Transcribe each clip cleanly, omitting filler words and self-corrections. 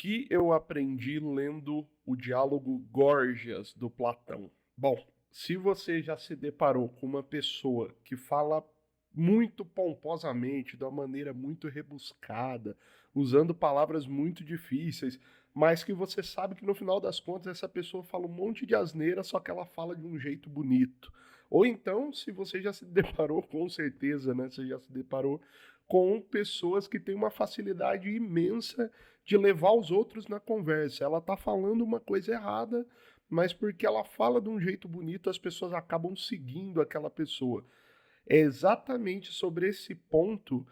que eu aprendi lendo o diálogo Górgias, do Platão? Bom, se você já se deparou com uma pessoa que fala muito pomposamente, de uma maneira muito rebuscada, usando palavras muito difíceis, mas que você sabe que no final das contas essa pessoa fala um monte de asneira, só que ela fala de um jeito bonito. Ou então, se você já se deparou, com certeza, né? Você já se deparou com pessoas que têm uma facilidade imensa de levar os outros na conversa. Ela tá falando uma coisa errada, mas porque ela fala de um jeito bonito, as pessoas acabam seguindo aquela pessoa. É exatamente sobre esse ponto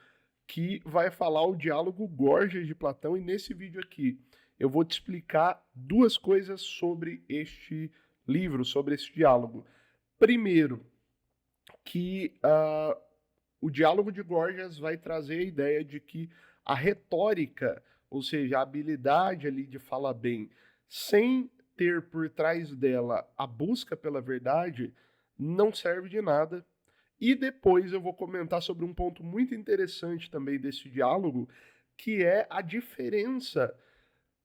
que vai falar o diálogo Górgias de Platão, e nesse vídeo aqui eu vou te explicar duas coisas sobre este livro, sobre esse diálogo. Primeiro, que o diálogo de Górgias vai trazer a ideia de que a retórica, ou seja, a habilidade ali de falar bem, sem ter por trás dela a busca pela verdade, não serve de nada. E depois eu vou comentar sobre um ponto muito interessante também desse diálogo, que é a diferença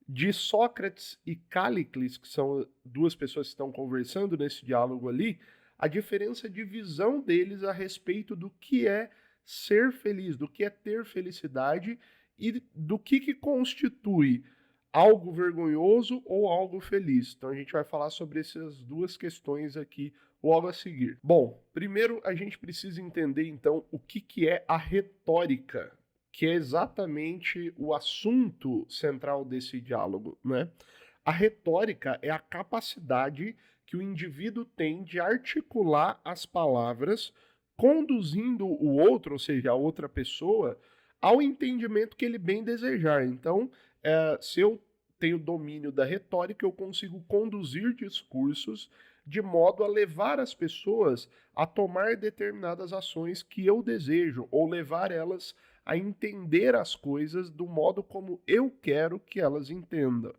de Sócrates e Cállicles, que são duas pessoas que estão conversando nesse diálogo ali, a diferença de visão deles a respeito do que é ser feliz, do que é ter felicidade e do que constitui algo vergonhoso ou algo feliz. Então a gente vai falar sobre essas duas questões aqui logo a seguir. Bom, primeiro a gente precisa entender então o que é a retórica, que é exatamente o assunto central desse diálogo, né? A retórica é a capacidade que o indivíduo tem de articular as palavras, conduzindo o outro, ou seja, a outra pessoa, ao entendimento que ele bem desejar. Então, se eu tenho domínio da retórica, eu consigo conduzir discursos de modo a levar as pessoas a tomar determinadas ações que eu desejo, ou levar elas a entender as coisas do modo como eu quero que elas entendam.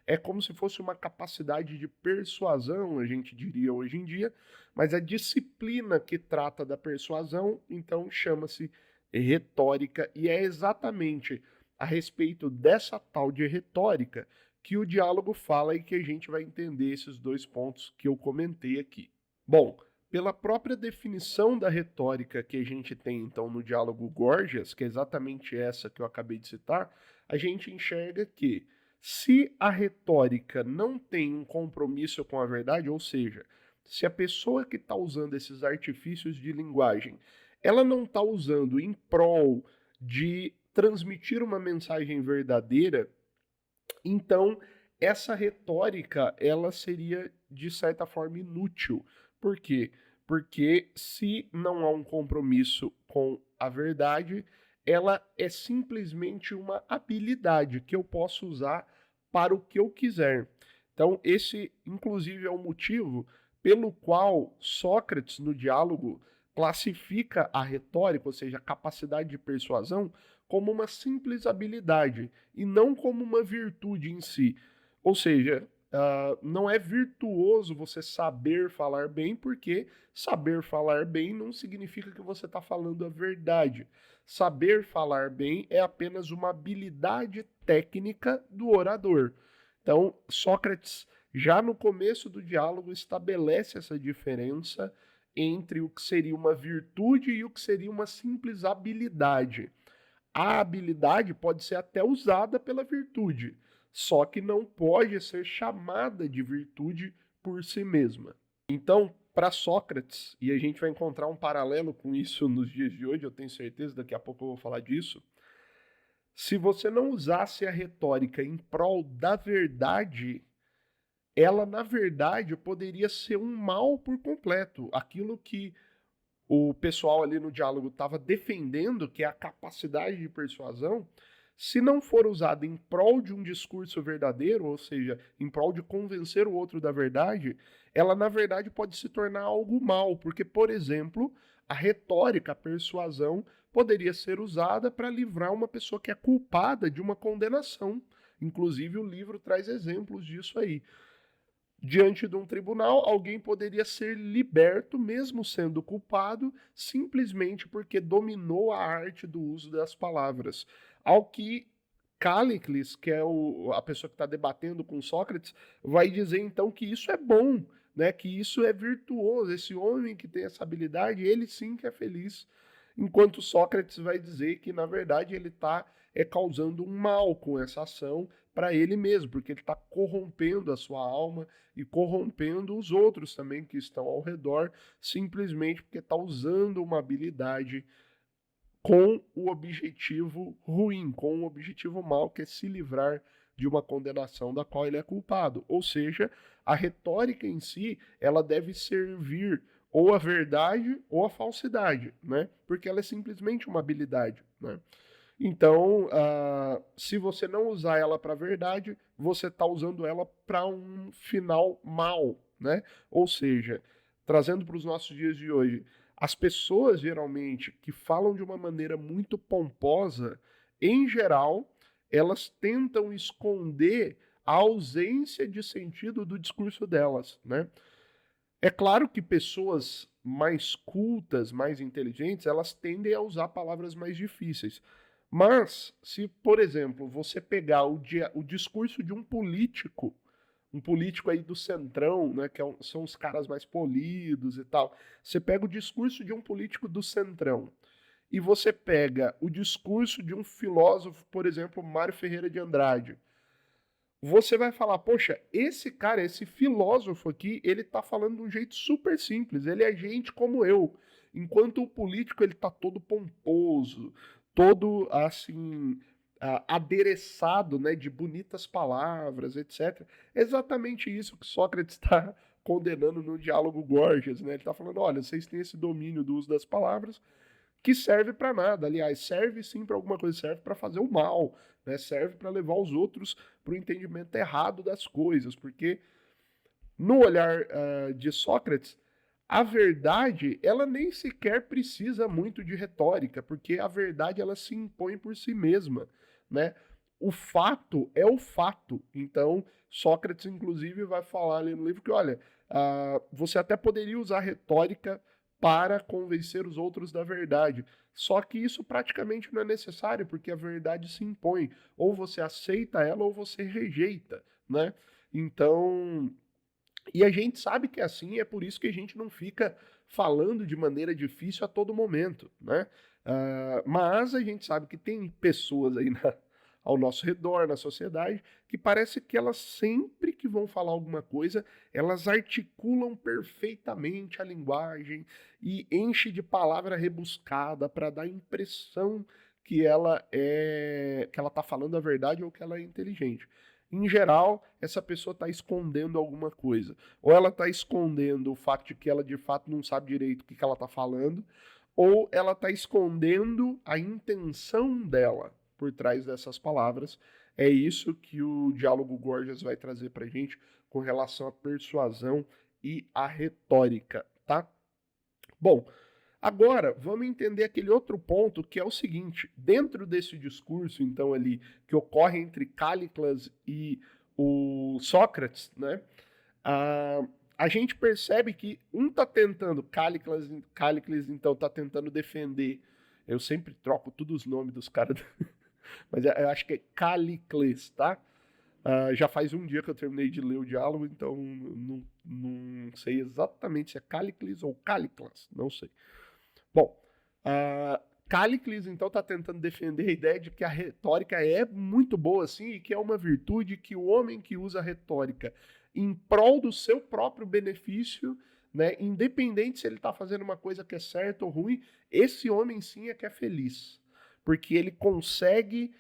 É como se fosse uma capacidade de persuasão, a gente diria hoje em dia, mas a disciplina que trata da persuasão, então chama-se retórica, e é exatamente a respeito dessa tal de retórica que o diálogo fala e que a gente vai entender esses dois pontos que eu comentei aqui. Bom, pela própria definição da retórica que a gente tem então no diálogo Górgias, que é exatamente essa que eu acabei de citar, a gente enxerga que se a retórica não tem um compromisso com a verdade, ou seja, se a pessoa que está usando esses artifícios de linguagem, ela não está usando em prol de transmitir uma mensagem verdadeira, então essa retórica ela seria de certa forma inútil. Por quê? Porque se não há um compromisso com a verdade, ela é simplesmente uma habilidade que eu posso usar para o que eu quiser. Então, esse, inclusive, é o motivo pelo qual Sócrates, no diálogo, classifica a retórica, ou seja, a capacidade de persuasão, como uma simples habilidade e não como uma virtude em si. Ou seja, não é virtuoso você saber falar bem, porque saber falar bem não significa que você está falando a verdade. Saber falar bem é apenas uma habilidade técnica do orador. Então, Sócrates, já no começo do diálogo, estabelece essa diferença entre o que seria uma virtude e o que seria uma simples habilidade. A habilidade pode ser até usada pela virtude, só que não pode ser chamada de virtude por si mesma. Então, para Sócrates, e a gente vai encontrar um paralelo com isso nos dias de hoje, eu tenho certeza, daqui a pouco eu vou falar disso. Se você não usasse a retórica em prol da verdade, ela na verdade poderia ser um mal por completo. Aquilo que o pessoal ali no diálogo estava defendendo, que é a capacidade de persuasão, se não for usada em prol de um discurso verdadeiro, ou seja, em prol de convencer o outro da verdade, ela na verdade pode se tornar algo mal, porque, por exemplo, a retórica, a persuasão, poderia ser usada para livrar uma pessoa que é culpada de uma condenação. Inclusive, o livro traz exemplos disso aí. Diante de um tribunal, alguém poderia ser liberto, mesmo sendo culpado, simplesmente porque dominou a arte do uso das palavras. Ao que Cállicles, que é a pessoa que está debatendo com Sócrates, vai dizer então que isso é bom, né? Que isso é virtuoso. Esse homem que tem essa habilidade, ele sim que é feliz. Enquanto Sócrates vai dizer que, na verdade, ele está causando um mal com essa ação para ele mesmo, porque ele está corrompendo a sua alma e corrompendo os outros também que estão ao redor, simplesmente porque está usando uma habilidade com o objetivo ruim, com o objetivo mau, que é se livrar de uma condenação da qual ele é culpado. Ou seja, a retórica em si, ela deve servir ou a verdade ou a falsidade, né? Porque ela é simplesmente uma habilidade, né? Então, se você não usar ela para a verdade, você está usando ela para um final mal, né? Ou seja, trazendo para os nossos dias de hoje, as pessoas geralmente que falam de uma maneira muito pomposa, em geral, elas tentam esconder a ausência de sentido do discurso delas, né? É claro que pessoas mais cultas, mais inteligentes, elas tendem a usar palavras mais difíceis. Mas, se, por exemplo, você pegar o discurso de um político aí do centrão, né, que são os caras mais polidos e tal, você pega o discurso de um político do centrão e você pega o discurso de um filósofo, por exemplo, Mário Ferreira de Andrade, você vai falar, poxa, esse cara, esse filósofo aqui, ele tá falando de um jeito super simples, ele é gente como eu. Enquanto o político, ele tá todo pomposo, todo, assim, adereçado, né, de bonitas palavras, etc. É exatamente isso que Sócrates está condenando no diálogo Gorgias, né? Ele está falando, olha, vocês têm esse domínio do uso das palavras, que serve para nada. Aliás, serve sim para alguma coisa, serve para fazer o mal, né? Serve para levar os outros para o entendimento errado das coisas, porque no olhar de Sócrates, a verdade ela nem sequer precisa muito de retórica, porque a verdade ela se impõe por si mesma, né? O fato é o fato. Então, Sócrates, inclusive, vai falar ali no livro que, olha, você até poderia usar retórica para convencer os outros da verdade. Só que isso praticamente não é necessário, porque a verdade se impõe. Ou você aceita ela ou você rejeita, né? Então, e a gente sabe que é assim, e é por isso que a gente não fica falando de maneira difícil a todo momento, né? Mas a gente sabe que tem pessoas aí ao nosso redor, na sociedade, que parece que elas sempre que vão falar alguma coisa, elas articulam perfeitamente a linguagem e enche de palavra rebuscada para dar a impressão que ela está falando a verdade ou que ela é inteligente. Em geral, essa pessoa está escondendo alguma coisa. Ou ela está escondendo o fato de que ela de fato não sabe direito o que ela está falando, ou ela está escondendo a intenção dela por trás dessas palavras. É isso que o diálogo Gorgias vai trazer para a gente com relação à persuasão e à retórica, tá? Bom, agora vamos entender aquele outro ponto que é o seguinte: dentro desse discurso, então, ali, que ocorre entre Cállicles e o Sócrates, né? A gente percebe que um está tentando, Cállicles então está tentando defender. Eu sempre troco todos os nomes dos caras, mas eu acho que é Cállicles, tá? Já faz um dia que eu terminei de ler o diálogo, então não sei exatamente se é Cállicles ou Cállicles, não sei. Bom, Cállicles então está tentando defender a ideia de que a retórica é muito boa assim e que é uma virtude que o homem que usa a retórica em prol do seu próprio benefício, né, independente se ele está fazendo uma coisa que é certa ou ruim, esse homem sim é que é feliz, porque ele consegue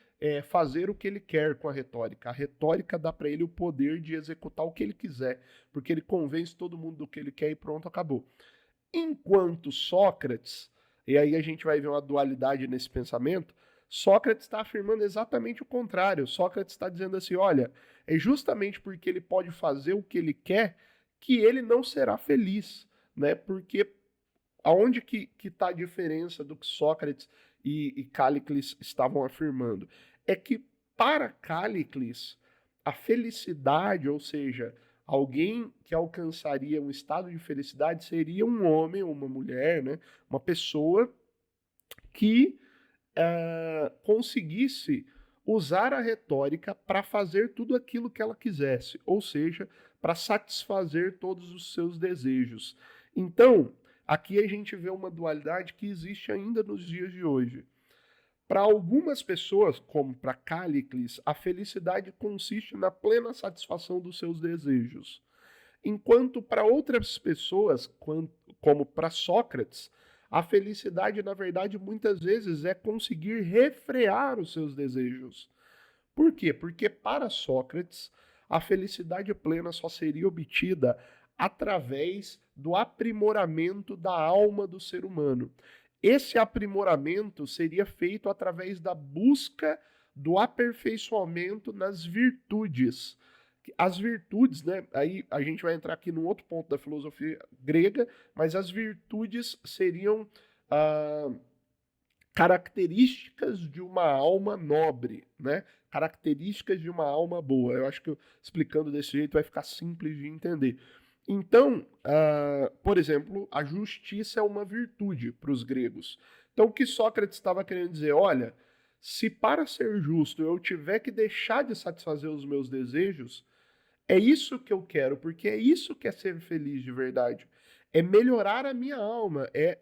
fazer o que ele quer com a retórica. A retórica dá para ele o poder de executar o que ele quiser, porque ele convence todo mundo do que ele quer e pronto, acabou. Enquanto Sócrates, e aí a gente vai ver uma dualidade nesse pensamento, Sócrates está afirmando exatamente o contrário. Sócrates está dizendo assim, olha, é justamente porque ele pode fazer o que ele quer que ele não será feliz, né? Porque aonde que está a diferença do que Sócrates e Cállicles estavam afirmando? É que para Cállicles, a felicidade, ou seja, alguém que alcançaria um estado de felicidade seria um homem ou uma mulher, né? Uma pessoa que conseguisse usar a retórica para fazer tudo aquilo que ela quisesse, ou seja, para satisfazer todos os seus desejos. Então, aqui a gente vê uma dualidade que existe ainda nos dias de hoje. Para algumas pessoas, como para Cállicles, a felicidade consiste na plena satisfação dos seus desejos. Enquanto para outras pessoas, como para Sócrates, a felicidade, na verdade, muitas vezes é conseguir refrear os seus desejos. Por quê? Porque para Sócrates, a felicidade plena só seria obtida através do aprimoramento da alma do ser humano. Esse aprimoramento seria feito através da busca do aperfeiçoamento nas virtudes. As virtudes, né? Aí a gente vai entrar aqui num outro ponto da filosofia grega, mas as virtudes seriam características de uma alma nobre, né? Características de uma alma boa. Eu acho que explicando desse jeito vai ficar simples de entender. Então, por exemplo, a justiça é uma virtude para os gregos. Então, o que Sócrates estava querendo dizer? Olha, se para ser justo eu tiver que deixar de satisfazer os meus desejos, é isso que eu quero, porque é isso que é ser feliz de verdade. É melhorar a minha alma, é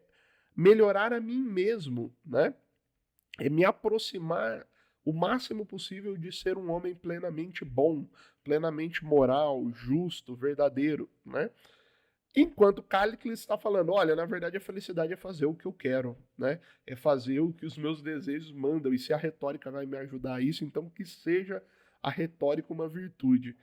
melhorar a mim mesmo, né? É me aproximar o máximo possível de ser um homem plenamente bom, plenamente moral, justo, verdadeiro, né? Enquanto Cállicles está falando, olha, na verdade a felicidade é fazer o que eu quero, né? É fazer o que os meus desejos mandam, e se a retórica vai me ajudar a isso, então que seja a retórica uma virtude.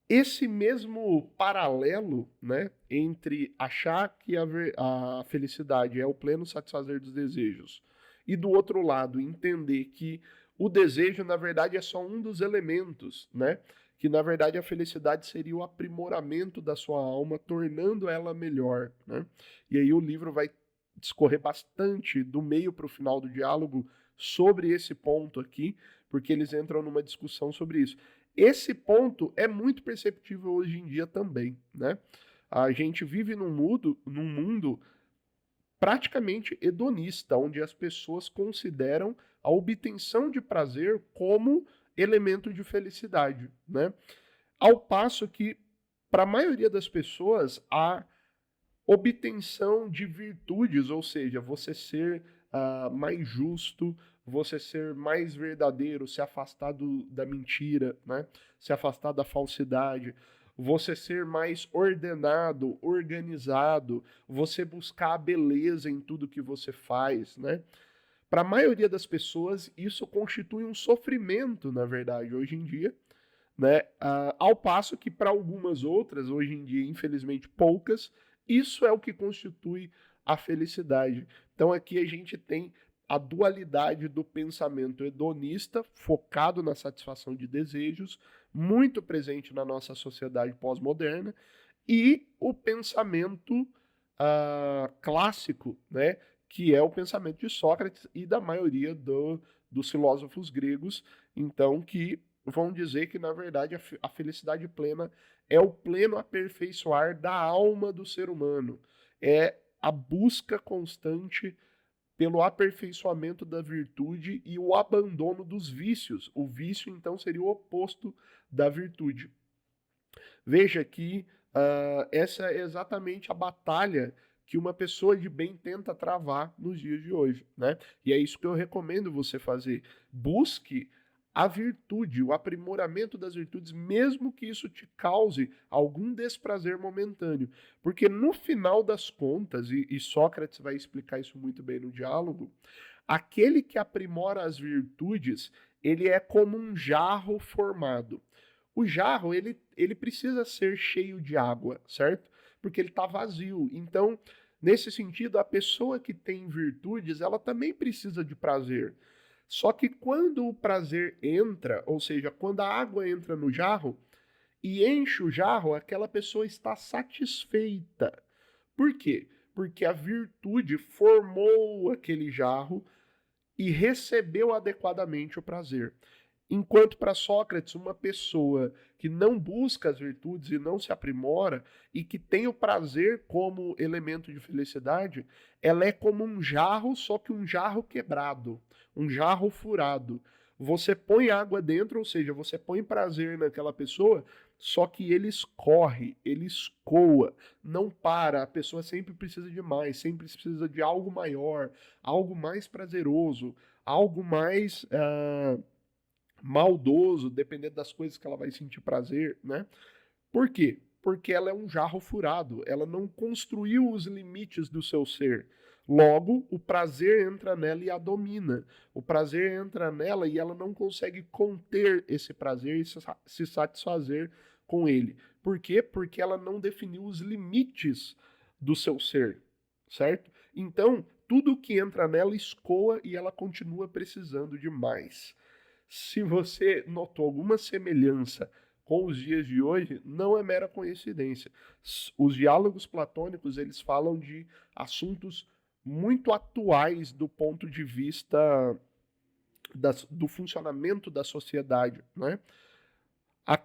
Esse mesmo paralelo, né, entre achar que a felicidade é o pleno satisfazer dos desejos e do outro lado entender que o desejo na verdade é só um dos elementos, né, que na verdade a felicidade seria o aprimoramento da sua alma, tornando ela melhor, né? E aí o livro vai discorrer bastante do meio para o final do diálogo sobre esse ponto aqui, porque eles entram numa discussão sobre isso. Esse ponto é muito perceptível hoje em dia também, né? A gente vive num mundo praticamente hedonista, onde as pessoas consideram a obtenção de prazer como elemento de felicidade, né? Ao passo que, para a maioria das pessoas, a obtenção de virtudes, ou seja, você ser mais justo, você ser mais verdadeiro, se afastar da mentira, né? Se afastar da falsidade, você ser mais ordenado, organizado, você buscar a beleza em tudo que você faz, né? Para a maioria das pessoas, isso constitui um sofrimento, na verdade, hoje em dia, né? Ao passo que para algumas outras, hoje em dia, infelizmente poucas, isso é o que constitui a felicidade. Então aqui a gente tem a dualidade do pensamento hedonista, focado na satisfação de desejos, muito presente na nossa sociedade pós-moderna, e o pensamento clássico, né, que é o pensamento de Sócrates e da maioria dos filósofos gregos, então, que vão dizer que, na verdade, a felicidade plena é o pleno aperfeiçoar da alma do ser humano. É a busca constante pelo aperfeiçoamento da virtude e o abandono dos vícios. O vício, então, seria o oposto da virtude. Veja que essa é exatamente a batalha que uma pessoa de bem tenta travar nos dias de hoje, né? E é isso que eu recomendo você fazer. Busque a virtude, o aprimoramento das virtudes, mesmo que isso te cause algum desprazer momentâneo. Porque no final das contas, e Sócrates vai explicar isso muito bem no diálogo, aquele que aprimora as virtudes, ele é como um jarro formado. O jarro, ele precisa ser cheio de água, certo? Porque ele está vazio. Então, nesse sentido, a pessoa que tem virtudes, ela também precisa de prazer. Só que quando o prazer entra, ou seja, quando a água entra no jarro e enche o jarro, aquela pessoa está satisfeita. Por quê? Porque a virtude formou aquele jarro e recebeu adequadamente o prazer. Enquanto para Sócrates, uma pessoa que não busca as virtudes e não se aprimora e que tem o prazer como elemento de felicidade, ela é como um jarro, só que um jarro quebrado, um jarro furado. você põe água dentro, ou seja, você põe prazer naquela pessoa, só que ele escorre, ele escoa, não para, a pessoa sempre precisa de mais, sempre precisa de algo maior, algo mais prazeroso, algo mais maldoso, dependendo das coisas que ela vai sentir prazer, né? Por quê? Porque ela é um jarro furado, ela não construiu os limites do seu ser. Logo, o prazer entra nela e a domina. O prazer entra nela e ela não consegue conter esse prazer e se satisfazer com ele. Por quê? Porque ela não definiu os limites do seu ser, certo? Então, tudo que entra nela escoa e ela continua precisando de mais. Se você notou alguma semelhança com os dias de hoje, não é mera coincidência. Os diálogos platônicos, eles falam de assuntos muito atuais do ponto de vista do funcionamento da sociedade, né? A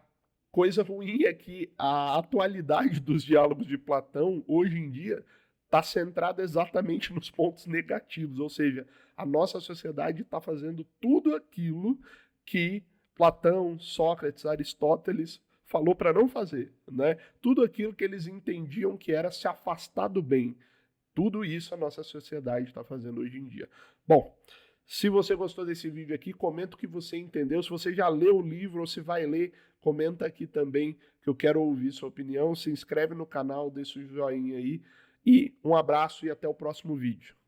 coisa ruim é que a atualidade dos diálogos de Platão, hoje em dia, está centrada exatamente nos pontos negativos, ou seja, a nossa sociedade está fazendo tudo aquilo que Platão, Sócrates, Aristóteles falou para não fazer, né? Tudo aquilo que eles entendiam que era se afastar do bem. Tudo isso a nossa sociedade está fazendo hoje em dia. Bom, se você gostou desse vídeo aqui, comenta o que você entendeu. Se você já leu o livro ou se vai ler, comenta aqui também, que eu quero ouvir sua opinião. Se inscreve no canal, deixa o joinha aí. E um abraço e até o próximo vídeo.